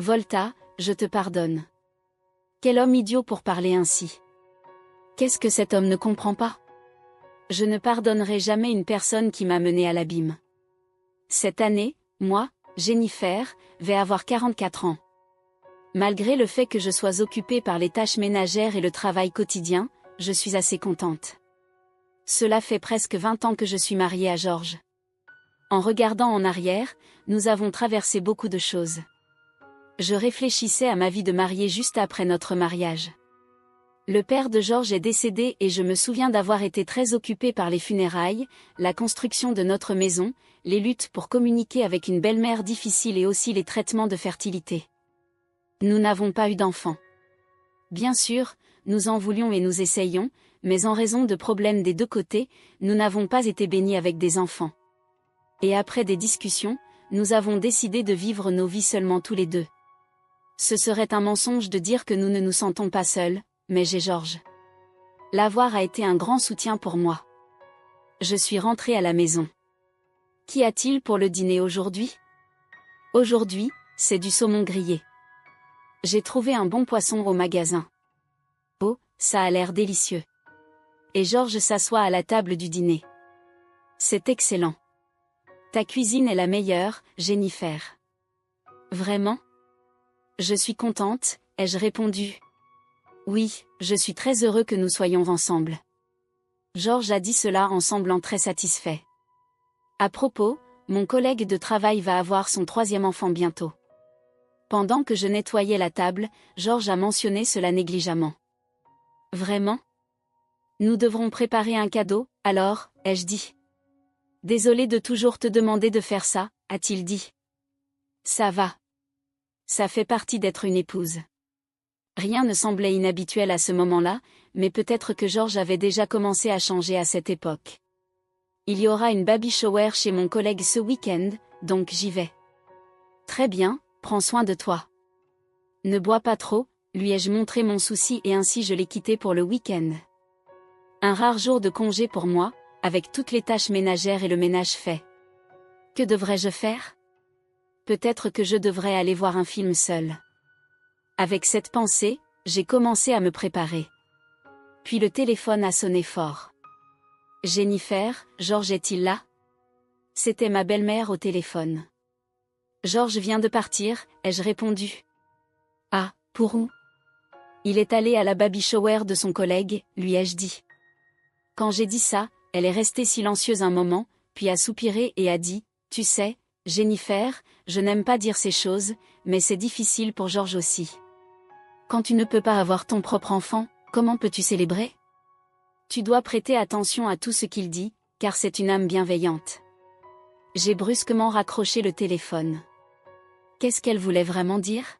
Volta, je te pardonne. Quel homme idiot pour parler ainsi. Qu'est-ce que cet homme ne comprend pas? Je ne pardonnerai jamais une personne qui m'a mené à l'abîme. Cette année, moi, Jennifer, vais avoir 44 ans. Malgré le fait que je sois occupée par les tâches ménagères et le travail quotidien, je suis assez contente. Cela fait presque 20 ans que je suis mariée à Georges. En regardant en arrière, nous avons traversé beaucoup de choses. Je réfléchissais à ma vie de mariée juste après notre mariage. Le père de Georges est décédé et je me souviens d'avoir été très occupée par les funérailles, la construction de notre maison, les luttes pour communiquer avec une belle-mère difficile et aussi les traitements de fertilité. Nous n'avons pas eu d'enfants. Bien sûr, nous en voulions et nous essayions, mais en raison de problèmes des deux côtés, nous n'avons pas été bénis avec des enfants. Et après des discussions, nous avons décidé de vivre nos vies seulement tous les deux. Ce serait un mensonge de dire que nous ne nous sentons pas seuls, mais j'ai Georges. L'avoir a été un grand soutien pour moi. Je suis rentrée à la maison. Qu'y a-t-il pour le dîner aujourd'hui? Aujourd'hui, c'est du saumon grillé. J'ai trouvé un bon poisson au magasin. Oh, ça a l'air délicieux. Et Georges s'assoit à la table du dîner. C'est excellent. Ta cuisine est la meilleure, Jennifer. Vraiment? Je suis contente, ai-je répondu. Oui, je suis très heureux que nous soyons ensemble. Georges a dit cela en semblant très satisfait. À propos, mon collègue de travail va avoir son 3e enfant bientôt. Pendant que je nettoyais la table, Georges a mentionné cela négligemment. Vraiment? Nous devrons préparer un cadeau, alors, ai-je dit. Désolé de toujours te demander de faire ça, a-t-il dit. Ça va. Ça fait partie d'être une épouse. Rien ne semblait inhabituel à ce moment-là, mais peut-être que Georges avait déjà commencé à changer à cette époque. Il y aura une baby shower chez mon collègue ce week-end, donc j'y vais. Très bien, prends soin de toi. Ne bois pas trop, lui ai-je montré mon souci et ainsi je l'ai quitté pour le week-end. Un rare jour de congé pour moi, avec toutes les tâches ménagères et le ménage fait. Que devrais-je faire? Peut-être que je devrais aller voir un film seul. Avec cette pensée, j'ai commencé à me préparer. Puis le téléphone a sonné fort. Jennifer, Georges est-il là? C'était ma belle-mère au téléphone. Georges vient de partir, ai-je répondu. Ah, pour où? Il est allé à la baby shower de son collègue, lui ai-je dit. Quand j'ai dit ça, elle est restée silencieuse un moment, puis a soupiré et a dit, tu sais, Jennifer, je n'aime pas dire ces choses, mais c'est difficile pour Georges aussi. Quand tu ne peux pas avoir ton propre enfant, comment peux-tu célébrer? Tu dois prêter attention à tout ce qu'il dit, car c'est une âme bienveillante. J'ai brusquement raccroché le téléphone. Qu'est-ce qu'elle voulait vraiment dire?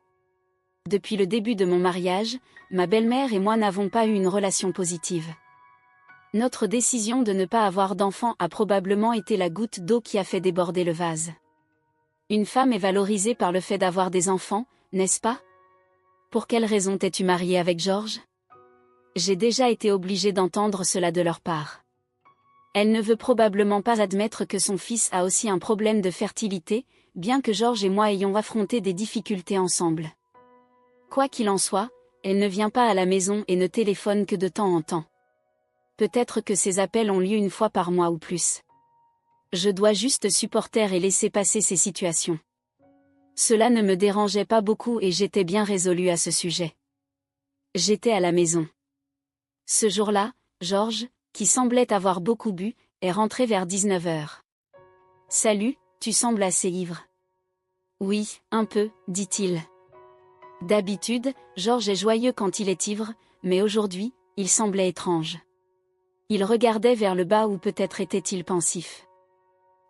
Depuis le début de mon mariage, ma belle-mère et moi n'avons pas eu une relation positive. Notre décision de ne pas avoir d'enfant a probablement été la goutte d'eau qui a fait déborder le vase. Une femme est valorisée par le fait d'avoir des enfants, n'est-ce pas? Pour quelle raison t'es-tu mariée avec Georges? J'ai déjà été obligée d'entendre cela de leur part. Elle ne veut probablement pas admettre que son fils a aussi un problème de fertilité, bien que Georges et moi ayons affronté des difficultés ensemble. Quoi qu'il en soit, elle ne vient pas à la maison et ne téléphone que de temps en temps. Peut-être que ces appels ont lieu une fois par mois ou plus. Je dois juste supporter et laisser passer ces situations. Cela ne me dérangeait pas beaucoup et j'étais bien résolue à ce sujet. J'étais à la maison. Ce jour-là, Georges, qui semblait avoir beaucoup bu, est rentré vers 19h. « Salut, tu sembles assez ivre. »« Oui, un peu, dit-il. » D'habitude, Georges est joyeux quand il est ivre, mais aujourd'hui, il semblait étrange. Il regardait vers le bas ou peut-être était-il pensif.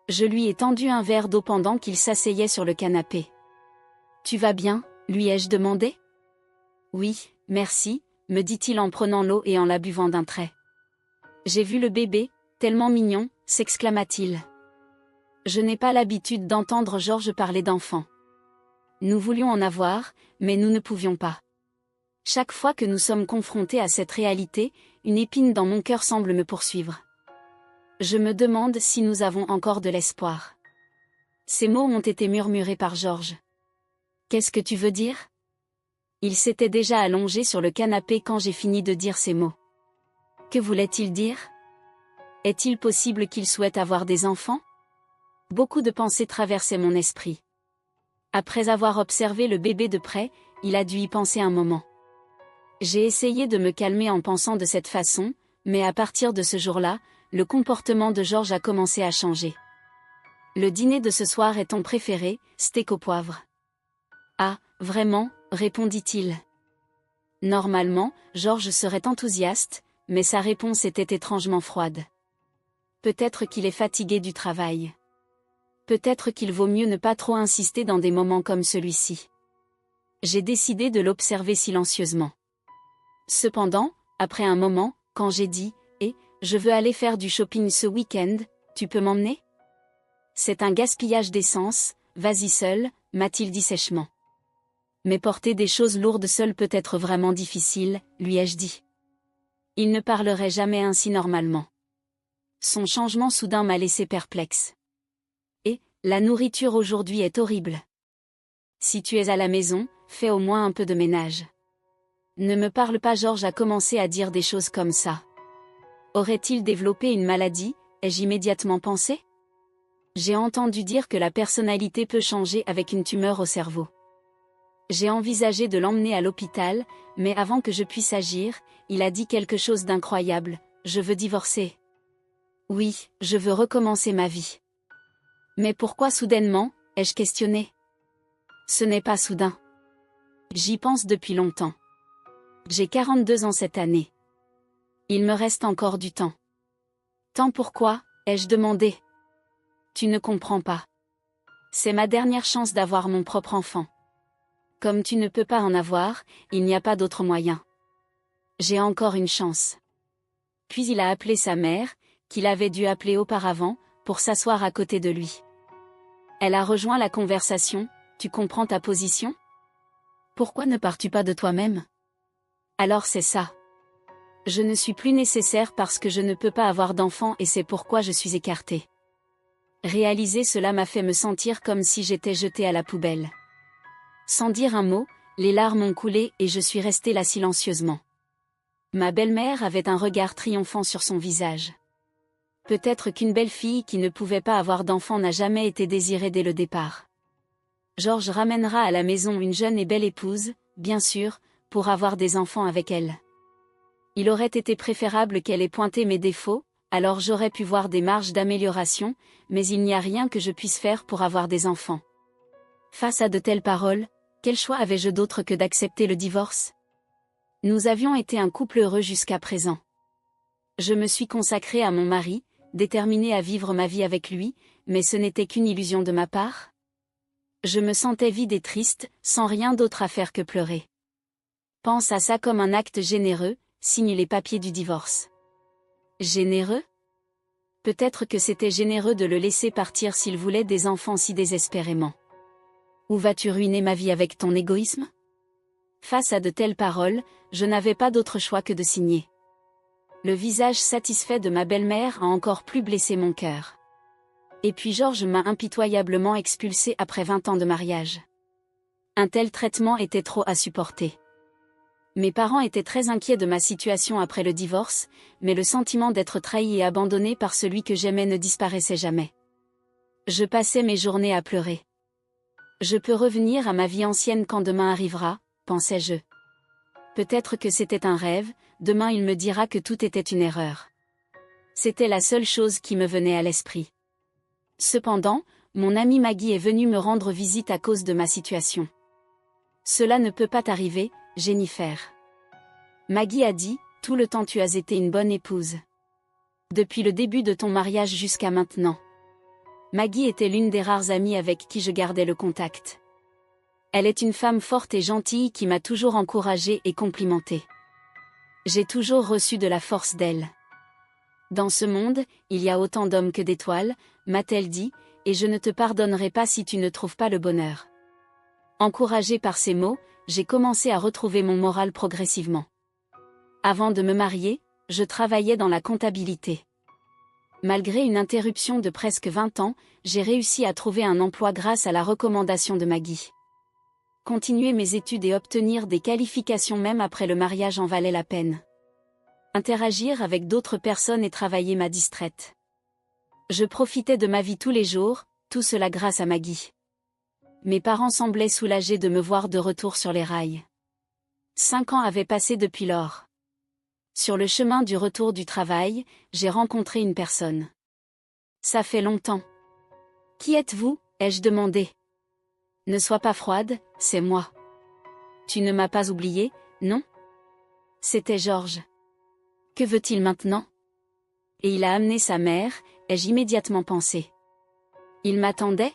Je lui ai tendu un verre d'eau pendant qu'il s'asseyait sur le canapé. « Tu vas bien ?» lui ai-je demandé. « Oui, merci », me dit-il en prenant l'eau et en la buvant d'un trait. « J'ai vu le bébé, tellement mignon », s'exclama-t-il. Je n'ai pas l'habitude d'entendre Georges parler d'enfants. Nous voulions en avoir, mais nous ne pouvions pas. Chaque fois que nous sommes confrontés à cette réalité, une épine dans mon cœur semble me poursuivre. Je me demande si nous avons encore de l'espoir. Ces mots ont été murmurés par Georges. Qu'est-ce que tu veux dire? Il s'était déjà allongé sur le canapé quand j'ai fini de dire ces mots. Que voulait-il dire? Est-il possible qu'il souhaite avoir des enfants? Beaucoup de pensées traversaient mon esprit. Après avoir observé le bébé de près, il a dû y penser un moment. J'ai essayé de me calmer en pensant de cette façon, mais à partir de ce jour-là, le comportement de Georges a commencé à changer. Le dîner de ce soir est ton préféré, steak au poivre. Ah, vraiment, répondit-il. Normalement, Georges serait enthousiaste, mais sa réponse était étrangement froide. Peut-être qu'il est fatigué du travail. Peut-être qu'il vaut mieux ne pas trop insister dans des moments comme celui-ci. J'ai décidé de l'observer silencieusement. Cependant, après un moment, quand j'ai dit « Eh, je veux aller faire du shopping ce week-end, tu peux m'emmener ?» C'est un gaspillage d'essence, vas-y seul, m'a-t-il dit sèchement. Mais porter des choses lourdes seul peut être vraiment difficile, lui ai-je dit. Il ne parlerait jamais ainsi normalement. Son changement soudain m'a laissé perplexe. Et, la nourriture aujourd'hui est horrible. Si tu es à la maison, fais au moins un peu de ménage. Ne me parle pas. Georges a commencé à dire des choses comme ça. Aurait-il développé une maladie, ai-je immédiatement pensé? J'ai entendu dire que la personnalité peut changer avec une tumeur au cerveau. J'ai envisagé de l'emmener à l'hôpital, mais avant que je puisse agir, il a dit quelque chose d'incroyable, je veux divorcer. Oui, je veux recommencer ma vie. Mais pourquoi soudainement, ai-je questionné? Ce n'est pas soudain. J'y pense depuis longtemps. J'ai 42 ans cette année. Il me reste encore du temps. Tant pourquoi, ai-je demandé? Tu ne comprends pas. C'est ma dernière chance d'avoir mon propre enfant. Comme tu ne peux pas en avoir, il n'y a pas d'autre moyen. J'ai encore une chance. Puis il a appelé sa mère, qu'il avait dû appeler auparavant, pour s'asseoir à côté de lui. Elle a rejoint la conversation, tu comprends ta position? Pourquoi ne pars-tu pas de toi-même? Alors c'est ça. Je ne suis plus nécessaire parce que je ne peux pas avoir d'enfant et c'est pourquoi je suis écartée. Réaliser cela m'a fait me sentir comme si j'étais jetée à la poubelle. Sans dire un mot, les larmes ont coulé et je suis restée là silencieusement. Ma belle-mère avait un regard triomphant sur son visage. Peut-être qu'une belle fille qui ne pouvait pas avoir d'enfant n'a jamais été désirée dès le départ. Georges ramènera à la maison une jeune et belle épouse, bien sûr, pour avoir des enfants avec elle. Il aurait été préférable qu'elle ait pointé mes défauts, alors j'aurais pu voir des marges d'amélioration, mais il n'y a rien que je puisse faire pour avoir des enfants. Face à de telles paroles, quel choix avais-je d'autre que d'accepter le divorce? Nous avions été un couple heureux jusqu'à présent. Je me suis consacrée à mon mari, déterminée à vivre ma vie avec lui, mais ce n'était qu'une illusion de ma part. Je me sentais vide et triste, sans rien d'autre à faire que pleurer. Pense à ça comme un acte généreux, signe les papiers du divorce. Généreux? Peut-être que c'était généreux de le laisser partir s'il voulait des enfants si désespérément. Où vas-tu ruiner ma vie avec ton égoïsme? Face à de telles paroles, je n'avais pas d'autre choix que de signer. Le visage satisfait de ma belle-mère a encore plus blessé mon cœur. Et puis Georges m'a impitoyablement expulsée après 20 ans de mariage. Un tel traitement était trop à supporter. Mes parents étaient très inquiets de ma situation après le divorce, mais le sentiment d'être trahi et abandonné par celui que j'aimais ne disparaissait jamais. Je passais mes journées à pleurer. Je peux revenir à ma vie ancienne quand demain arrivera, pensais-je. Peut-être que c'était un rêve, demain il me dira que tout était une erreur. C'était la seule chose qui me venait à l'esprit. Cependant, mon amie Maggie est venue me rendre visite à cause de ma situation. Cela ne peut pas t'arriver, Jennifer. Maggie a dit, tout le temps tu as été une bonne épouse. Depuis le début de ton mariage jusqu'à maintenant. Maggie était l'une des rares amies avec qui je gardais le contact. Elle est une femme forte et gentille qui m'a toujours encouragée et complimentée. J'ai toujours reçu de la force d'elle. Dans ce monde, il y a autant d'hommes que d'étoiles, m'a-t-elle dit, et je ne te pardonnerai pas si tu ne trouves pas le bonheur. Encouragée par ces mots, j'ai commencé à retrouver mon moral progressivement. Avant de me marier, je travaillais dans la comptabilité. Malgré une interruption de presque 20 ans, j'ai réussi à trouver un emploi grâce à la recommandation de Maggie. Continuer mes études et obtenir des qualifications même après le mariage en valait la peine. Interagir avec d'autres personnes et travailler m'a distraite. Je profitais de ma vie tous les jours, tout cela grâce à Maggie. Mes parents semblaient soulagés de me voir de retour sur les rails. 5 ans avaient passé depuis lors. Sur le chemin du retour du travail, j'ai rencontré une personne. Ça fait longtemps. Qui êtes-vous? Ai-je demandé. Ne sois pas froide, c'est moi. Tu ne m'as pas oublié, non? C'était Georges. Que veut-il maintenant? Et il a amené sa mère, ai-je immédiatement pensé. Il m'attendait?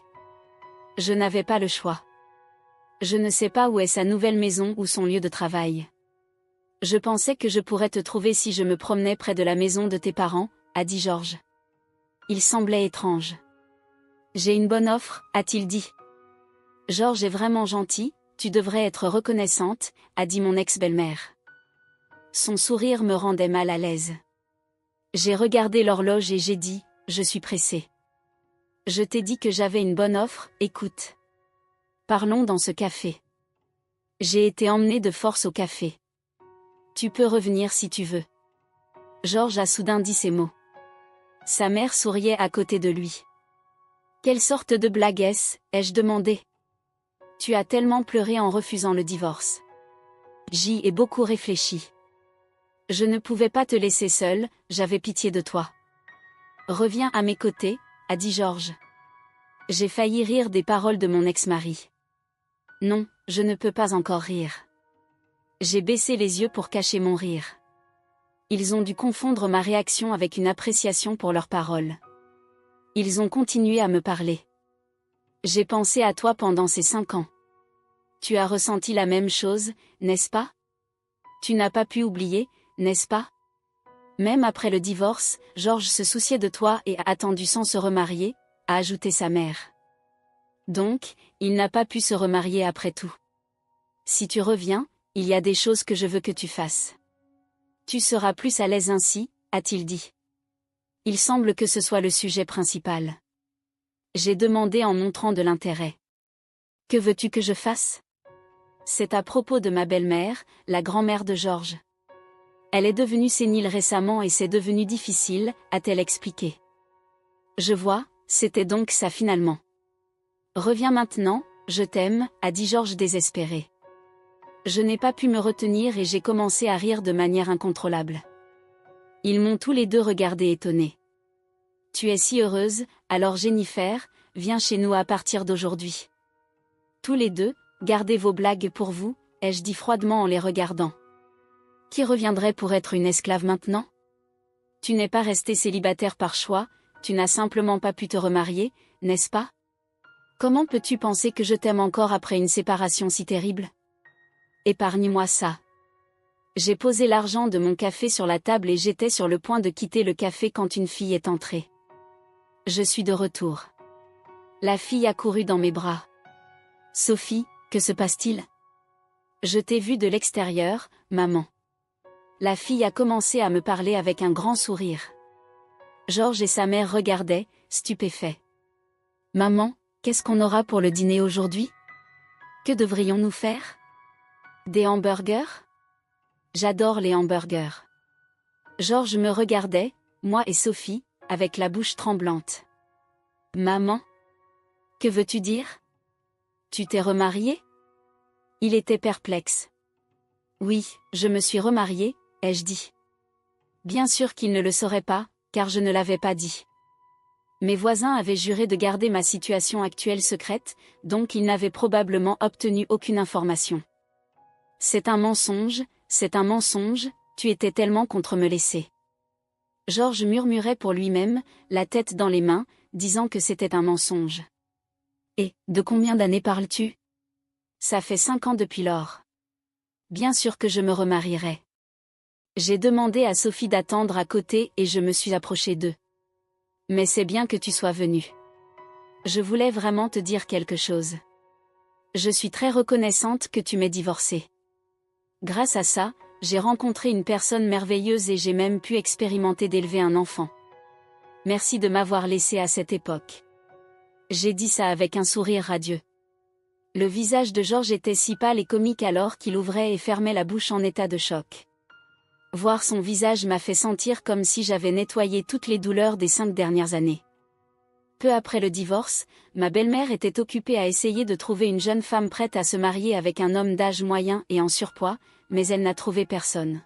Je n'avais pas le choix. Je ne sais pas où est sa nouvelle maison ou son lieu de travail. Je pensais que je pourrais te trouver si je me promenais près de la maison de tes parents, a dit Georges. Il semblait étrange. J'ai une bonne offre, a-t-il dit. Georges est vraiment gentil, tu devrais être reconnaissante, a dit mon ex-belle-mère. Son sourire me rendait mal à l'aise. J'ai regardé l'horloge et j'ai dit, je suis pressée. Je t'ai dit que j'avais une bonne offre, écoute. Parlons dans ce café. J'ai été emmenée de force au café. Tu peux revenir si tu veux. Georges a soudain dit ces mots. Sa mère souriait à côté de lui. Quelle sorte de blague est-ce, ai-je demandé. Tu as tellement pleuré en refusant le divorce. J'y ai beaucoup réfléchi. Je ne pouvais pas te laisser seule, j'avais pitié de toi. Reviens à mes côtés, a dit Georges. J'ai failli rire des paroles de mon ex-mari. Non, je ne peux pas encore rire. J'ai baissé les yeux pour cacher mon rire. Ils ont dû confondre ma réaction avec une appréciation pour leurs paroles. Ils ont continué à me parler. J'ai pensé à toi pendant ces 5 ans. Tu as ressenti la même chose, n'est-ce pas? Tu n'as pas pu oublier, n'est-ce pas? Même après le divorce, Georges se souciait de toi et a attendu sans se remarier, a ajouté sa mère. Donc, il n'a pas pu se remarier après tout. Si tu reviens, il y a des choses que je veux que tu fasses. Tu seras plus à l'aise ainsi, a-t-il dit. Il semble que ce soit le sujet principal. J'ai demandé en montrant de l'intérêt. Que veux-tu que je fasse? C'est à propos de ma belle-mère, la grand-mère de Georges. Elle est devenue sénile récemment et c'est devenu difficile, a-t-elle expliqué. Je vois, c'était donc ça finalement. Reviens maintenant, je t'aime, a dit Georges désespéré. Je n'ai pas pu me retenir et j'ai commencé à rire de manière incontrôlable. Ils m'ont tous les deux regardé étonnés. Tu es si heureuse, alors Jennifer, viens chez nous à partir d'aujourd'hui. Tous les deux, gardez vos blagues pour vous, ai-je dit froidement en les regardant. Qui reviendrait pour être une esclave maintenant? Tu n'es pas resté célibataire par choix, tu n'as simplement pas pu te remarier, n'est-ce pas? Comment peux-tu penser que je t'aime encore après une séparation si terrible? Épargne-moi ça. J'ai posé l'argent de mon café sur la table et j'étais sur le point de quitter le café quand une fille est entrée. Je suis de retour. La fille a couru dans mes bras. Sophie, que se passe-t-il? Je t'ai vue de l'extérieur, maman. La fille a commencé à me parler avec un grand sourire. Georges et sa mère regardaient, stupéfaits. Maman, qu'est-ce qu'on aura pour le dîner aujourd'hui? Que devrions-nous faire? Des hamburgers? J'adore les hamburgers. Georges me regardait, moi et Sophie, avec la bouche tremblante. Maman? Que veux-tu dire? Tu t'es remariée? Il était perplexe. Oui, je me suis remariée, ai-je dit. Bien sûr qu'il ne le saurait pas, car je ne l'avais pas dit. Mes voisins avaient juré de garder ma situation actuelle secrète, donc ils n'avaient probablement obtenu aucune information. C'est un mensonge, tu étais tellement contre me laisser. Georges murmurait pour lui-même, la tête dans les mains, disant que c'était un mensonge. Et, de combien d'années parles-tu? Ça fait 5 ans depuis lors. Bien sûr que je me remarierai. J'ai demandé à Sophie d'attendre à côté et je me suis approchée d'eux. Mais c'est bien que tu sois venue. Je voulais vraiment te dire quelque chose. Je suis très reconnaissante que tu m'aies divorcée. Grâce à ça, j'ai rencontré une personne merveilleuse et j'ai même pu expérimenter d'élever un enfant. Merci de m'avoir laissé à cette époque. J'ai dit ça avec un sourire radieux. Le visage de Georges était si pâle et comique alors qu'il ouvrait et fermait la bouche en état de choc. Voir son visage m'a fait sentir comme si j'avais nettoyé toutes les douleurs des 5 dernières années. Peu après le divorce, ma belle-mère était occupée à essayer de trouver une jeune femme prête à se marier avec un homme d'âge moyen et en surpoids, mais elle n'a trouvé personne.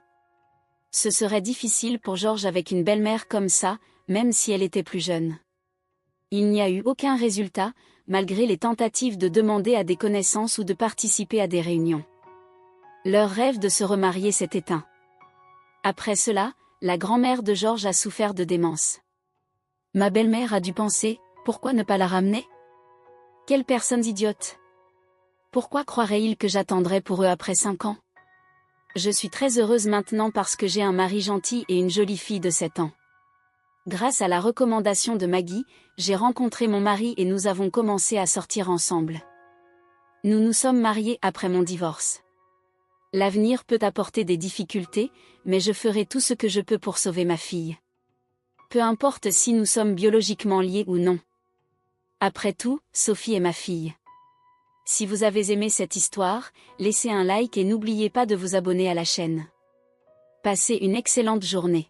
Ce serait difficile pour Georges avec une belle-mère comme ça, même si elle était plus jeune. Il n'y a eu aucun résultat, malgré les tentatives de demander à des connaissances ou de participer à des réunions. Leur rêve de se remarier s'est éteint. Après cela, la grand-mère de Georges a souffert de démence. Ma belle-mère a dû penser, pourquoi ne pas la ramener? Quelles personnes idiotes! Pourquoi croiraient-ils que j'attendrais pour eux après 5 ans? Je suis très heureuse maintenant parce que j'ai un mari gentil et une jolie fille de 7 ans. Grâce à la recommandation de Maggie, j'ai rencontré mon mari et nous avons commencé à sortir ensemble. Nous nous sommes mariés après mon divorce. L'avenir peut apporter des difficultés, mais je ferai tout ce que je peux pour sauver ma fille. Peu importe si nous sommes biologiquement liés ou non. Après tout, Sophie est ma fille. Si vous avez aimé cette histoire, laissez un like et n'oubliez pas de vous abonner à la chaîne. Passez une excellente journée.